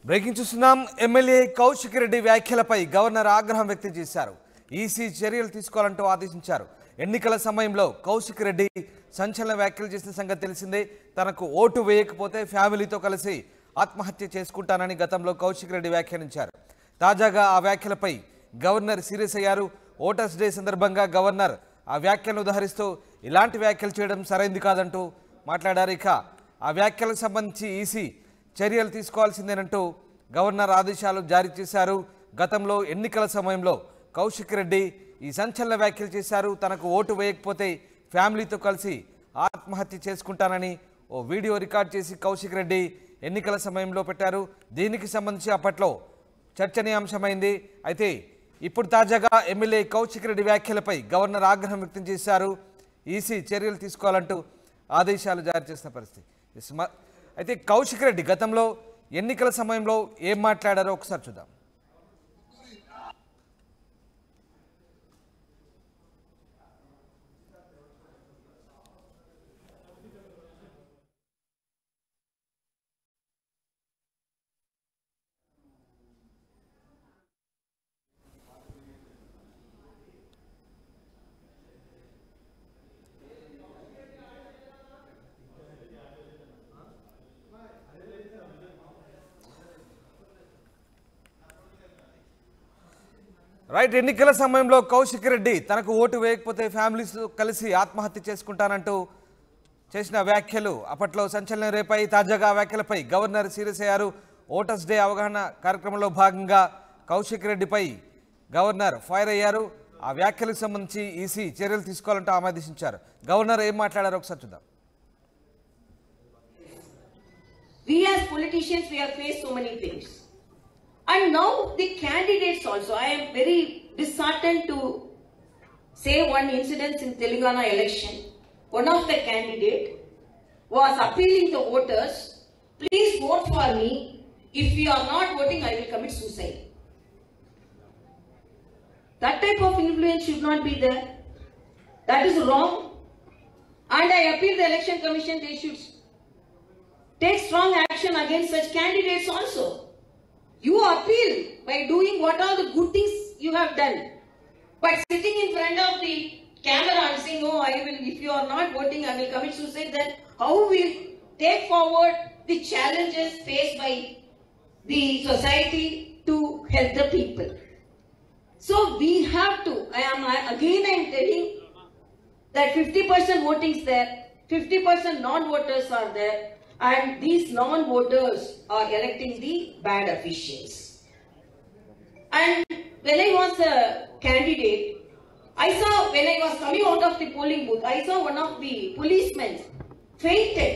Breaking చూస్తున్నాం. MLA Kaushik Reddy వ్యాఖ్యలపై governor ఆగ్రహం వ్యక్తం చేశారు. ఈసీ చర్యలు తీసుకోవాలంటూ ఆదేశించారు. ఎన్నికల సమయంలో కౌశిక్ రెడ్డి సంచలన వ్యాఖ్యలు చేసిన సంగతి తెలిసిందే. తనకు ఓటు వేయకపోతే ఫ్యామిలీతో కలిసి ఆత్మహత్య చేసుకుంటానని గతంలో కౌశిక్ రెడ్డి వ్యాఖ్యానించారు. తాజాగా ఆ వ్యాఖ్యలపై గవర్నర్ సీరియస్ అయ్యారు. ఓటర్స్ డే సందర్భంగా గవర్నర్ ఆ వ్యాఖ్యలను ఉదహరిస్తూ ఇలాంటి వ్యాఖ్యలు చేయడం సరైంది కాదంటూ మాట్లాడారు. ఇక ఆ వ్యాఖ్యలకు సంబంధించి ఈసీ చర్యలు తీసుకోవాల్సిందేనంటూ గవర్నర్ ఆదేశాలు జారీ చేశారు. గతంలో ఎన్నికల సమయంలో కౌశిక్ రెడ్డి ఈ సంచలన వ్యాఖ్యలు చేశారు. తనకు ఓటు వేయకపోతే ఫ్యామిలీతో కలిసి ఆత్మహత్య చేసుకుంటానని ఓ వీడియో రికార్డ్ చేసి కౌశిక్ రెడ్డి ఎన్నికల సమయంలో పెట్టారు. దీనికి సంబంధించి అప్పట్లో చర్చనీయాంశమైంది. అయితే ఇప్పుడు తాజాగా ఎమ్మెల్యే కౌశిక్ రెడ్డి వ్యాఖ్యలపై గవర్నర్ ఆగ్రహం వ్యక్తం చేశారు. ఈసీ చర్యలు తీసుకోవాలంటూ ఆదేశాలు జారీ చేసిన పరిస్థితి. అయితే కౌశిక్ రెడ్డి గతంలో ఎన్నికల సమయంలో ఏం మాట్లాడారో ఒకసారి చూద్దాం. రైట్, ఎన్నికల సమయంలో కౌశిక్ రెడ్డి తనకు ఓటు వేయకపోతే ఫ్యామిలీస్ కలిసి ఆత్మహత్య చేసుకుంటానంటూ చేసిన వ్యాఖ్యలు అప్పట్లో సంచలనం రేపాయి. తాజాగా ఆ వ్యాఖ్యలపై గవర్నర్ సీరియస్ అయ్యారు. ఓటర్స్ డే అవగాహన కార్యక్రమంలో భాగంగా కౌశిక్ రెడ్డిపై గవర్నర్ ఫైర్ అయ్యారు. ఆ వ్యాఖ్యలకు సంబంధించి ఈసీ చర్యలు తీసుకోవాలంటూ ఆదేశించారు. గవర్నర్ ఏం మాట్లాడారో ఒకసారి చూద్దాం. We as politicians, we have faced so many things. And now the candidates also, I am very disheartened to say one incident in Telangana election. One of the candidate was appealing to voters, please vote for me. If you are not voting, I will commit suicide. That type of influence should not be there. That is wrong. And I appeal the election commission, they should take strong action against such candidates also. You appeal by doing what are the good things you have done. But sitting in front of the camera and saying, oh, I will, if you are not voting, I will commit suicide, then how will take forward the challenges faced by the society to help the people? So we have to, I am telling that 50% voting is there, 50% non-voters are there, and these non-voters are electing the bad officials. And when I was a candidate, I saw, when I was coming out of the polling booth, I saw one of the policemen fainted.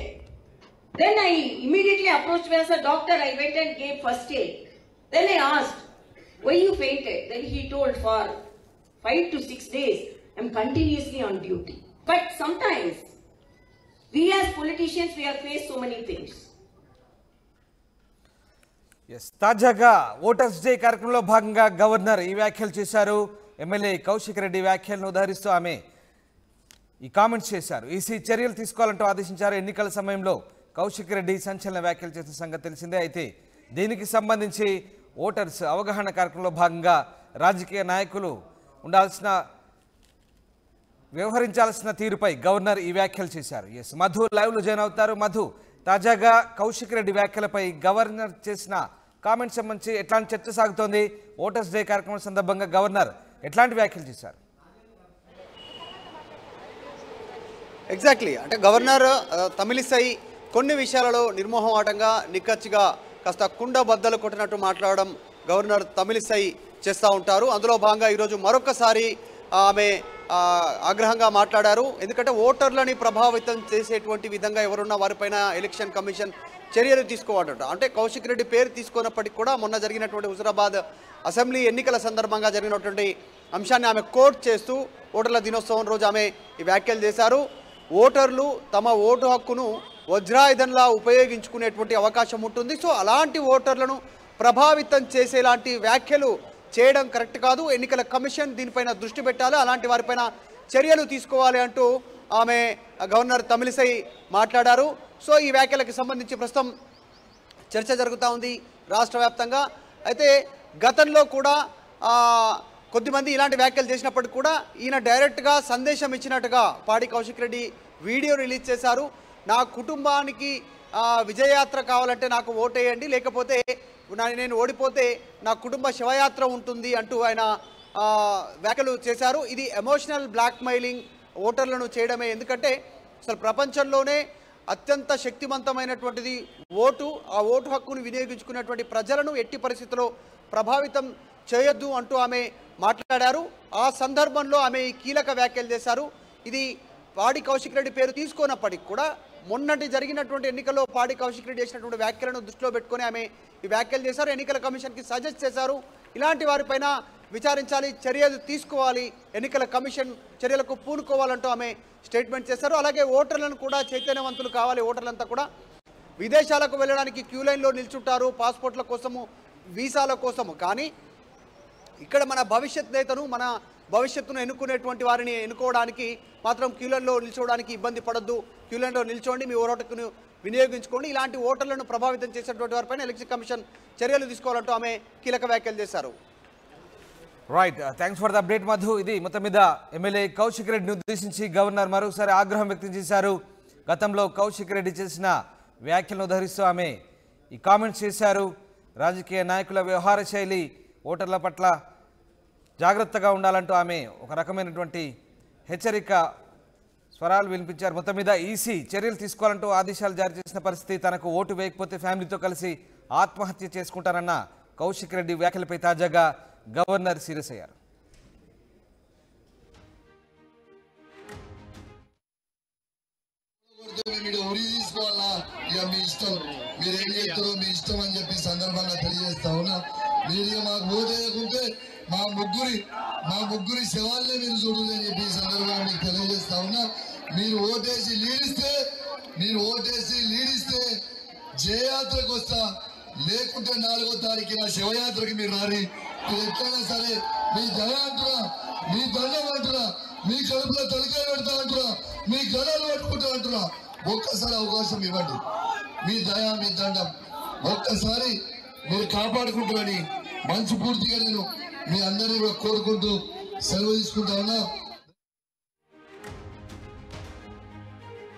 Then I immediately approached me as a doctor. I went and gave first aid. Then I asked, why you fainted? Then he told, for 5 to 6 days, I am continuously on duty. But sometimes, we as politicians, we have faced so many things. Yes, తాజాగా voters day కార్యక్రమంలో భాగంగా governor ఈ వ్యాఖ్యలు చేశారు. MLA Kaushik Reddy వ్యాఖ్యలను ఉదహరిస్తూ ఆమె ఈ comments చేశారు. ఈసీ చర్యలు తీసుకోవాలంటూ ఆదేశించారు. ఎన్నికల సమయంలో కౌశిక్ రెడ్డి సంచలన వ్యాఖ్యలు చేసిన సంగతి తెలిసిందే. అయితే దీనికి సంబంధించి ఓటర్స్ అవగాహన కార్యక్రమంలో భాగంగా రాజకీయ నాయకులు వ్యవహరించాల్సిన తీరుపై గవర్నర్ ఈ వ్యాఖ్యలు చేశారు. ఎస్, మధు లైవ్లో జాయిన్ అవుతారు. మధు, తాజాగా కౌశిక్ రెడ్డి వ్యాఖ్యలపై గవర్నర్ చేసిన కామెంట్స్ సంబంధించి ఎట్లాంటి చర్చ సాగుతోంది? ఓటర్స్ డే కార్యక్రమం సందర్భంగా గవర్నర్ ఎట్లాంటి వ్యాఖ్యలు చేశారు? ఎగ్జాక్ట్లీ, అంటే గవర్నర్ తమిళిసై కొన్ని విషయాలలో నిర్మోహమాటంగా నిక్కచ్చిగా కాస్త కుండ బద్దలు కొట్టినట్టు మాట్లాడడం గవర్నర్ తమిళిసై చేస్తూ ఉంటారు. అందులో భాగంగా ఈరోజు మరొకసారి ఆమె ఆగ్రహంగా మాట్లాడారు. ఎందుకంటే ఓటర్లని ప్రభావితం చేసేటువంటి విధంగా ఎవరున్న వారిపైన ఎలక్షన్ కమిషన్ చర్యలు తీసుకోవాలట. అంటే కౌశిక్ రెడ్డి పేరు తీసుకున్నప్పటికీ కూడా మొన్న జరిగినటువంటి హుజరాబాద్ అసెంబ్లీ ఎన్నికల సందర్భంగా జరిగినటువంటి అంశాన్ని ఆమె కోట్ చేస్తూ ఓటర్ల దినోత్సవం రోజు ఆమె ఈ వ్యాఖ్యలు చేశారు. ఓటర్లు తమ ఓటు హక్కును వజ్రాయుధంలా ఉపయోగించుకునేటువంటి అవకాశం ఉంటుంది. సో అలాంటి ఓటర్లను ప్రభావితం చేసేలాంటి వ్యాఖ్యలు చేయడం కరెక్ట్ కాదు. ఎన్నికల కమిషన్ దీనిపైన దృష్టి పెట్టాలి, అలాంటి వారిపైన చర్యలు తీసుకోవాలి అంటూ ఆమె గవర్నర్ తమిళిసై మాట్లాడారు. సో ఈ వ్యాఖ్యలకు సంబంధించి ప్రస్తుతం చర్చ జరుగుతూ ఉంది. రాష్ట్ర వ్యాప్తంగా. అయితే గతంలో కూడా కొద్దిమంది ఇలాంటి వ్యాఖ్యలు చేసినప్పటికీ కూడా ఈయన డైరెక్ట్గా సందేశం ఇచ్చినట్టుగా పాడి కౌశిక్ రెడ్డి వీడియో రిలీజ్ చేశారు. నా కుటుంబానికి విజయయాత్ర కావాలంటే నాకు ఓటేయండి, లేకపోతే నేను ఓడిపోతే నా కుటుంబ శివయాత్ర ఉంటుంది అంటూ ఆయన వ్యాఖ్యలు చేశారు. ఇది ఎమోషనల్ బ్లాక్మెయిలింగ్ ఓటర్లను చేయడమే. ఎందుకంటే అసలు ప్రపంచంలోనే అత్యంత శక్తివంతమైనటువంటిది ఓటు. ఆ ఓటు హక్కును వినియోగించుకున్నటువంటి ప్రజలను ఎట్టి పరిస్థితుల్లో ప్రభావితం చేయొద్దు అంటూ ఆమె మాట్లాడారు. ఆ సందర్భంలో ఆమె ఈ కీలక వ్యాఖ్యలు చేశారు. ఇది పాడి కౌశిక్ రెడ్డి పేరు తీసుకోనప్పటికీ కూడా మొన్నటి జరిగినటువంటి ఎన్నికల్లో పాడి కౌశిక్ రెడ్డి చేసినటువంటి వ్యాఖ్యలను దృష్టిలో పెట్టుకుని ఆమె ఈ వ్యాఖ్యలు చేశారు. ఎన్నికల కమిషన్కి సజెస్ట్ చేశారు, ఇలాంటి వారిపైన విచారించాలి, చర్యలు తీసుకోవాలి, ఎన్నికల కమిషన్ చర్యలకు పూనుకోవాలంటూ ఆమె స్టేట్మెంట్ చేశారు. అలాగే ఓటర్లను కూడా చైతన్యవంతులు కావాలి, ఓటర్లంతా కూడా విదేశాలకు వెళ్ళడానికి క్యూ లైన్లో నిల్చుంటారు పాస్పోర్ట్ల కోసము, వీసాల కోసము. కానీ ఇక్కడ మన భవిష్యత్ నేతను, మన భవిష్యత్తును ఎన్నుకునేటువంటి వారిని ఎన్నుకోవడానికి మాత్రం క్యూ లైన్లో నిల్చోవడానికి ఇబ్బంది పడొద్దు, క్యూ లైన్లో నిల్చోండి, మీ ఓటును వినియోగించుకోండి. ఇలాంటి ఓటర్లను ప్రభావితం చేసేటువంటి వారిపైన ఎలక్షన్ కమిషన్ చర్యలు తీసుకోవాలంటూ ఆమె కీలక వ్యాఖ్యలు చేశారు. Right, thanks for the update Madhu. ఇది మొత్తం మీద ఎమ్మెల్యే కౌశిక్ రెడ్డిని ఉద్దేశించి గవర్నర్ మరోసారి ఆగ్రహం వ్యక్తం చేశారు. గతంలో కౌశిక్ రెడ్డి చేసిన వ్యాఖ్యలను ఉదహరిస్తూ ఆమె ఈ కామెంట్స్ చేశారు. రాజకీయ నాయకుల వ్యవహార శైలి ఓటర్ల పట్ల జాగ్రత్తగా ఉండాలంటూ ఆమె ఒక రకమైనటువంటి హెచ్చరిక స్వరాలు వినిపించారు. మొత్తం మీద ఈసీ చర్యలు తీసుకోవాలంటూ ఆదేశాలు జారీ చేసిన పరిస్థితి. తనకు ఓటు వేయకపోతే ఫ్యామిలీతో కలిసి ఆత్మహత్య చేసుకుంటారన్న కౌశిక్ రెడ్డి వ్యాఖ్యలపై తాజాగా గవర్నర్ సీరియస్ అయ్యారు. మీరేం చేస్తారో మీ ఇష్టం అని చెప్పి సందర్భంగా తెలియజేస్తా ఉన్నా. మీరు మాకు ఓటేయకుంటే మా ముగ్గురి శవాలనే మీరు చూడాలి అని చెప్పి ఈ సందర్భంగా మీకు తెలియజేస్తా ఉన్నా. మీరు ఓటేసి లీడిస్తే జయయాత్రకు వస్తా, లేకుంటే 4వ తారీఖున శివయాత్రకి మీరు రారి. మీరు ఎట్లయినా సరే మీ దయ అంటున్నా, మీ దండం అంటున్నా, మీ కడుపులో తలకాయ పెడతా అంటున్నా, మీ గడాలు పట్టుకుంటా అంటున్నా. ఒక్కసారి అవకాశం ఇవ్వండి, మీ దయ మీ దండం ఒక్కసారి మీరు కాపాడుకుంటారని మనస్ఫూర్తిగా నేను మీ అందరినీ కూడా కోరుకుంటూ సెలవు తీసుకుంటా ఉన్నా.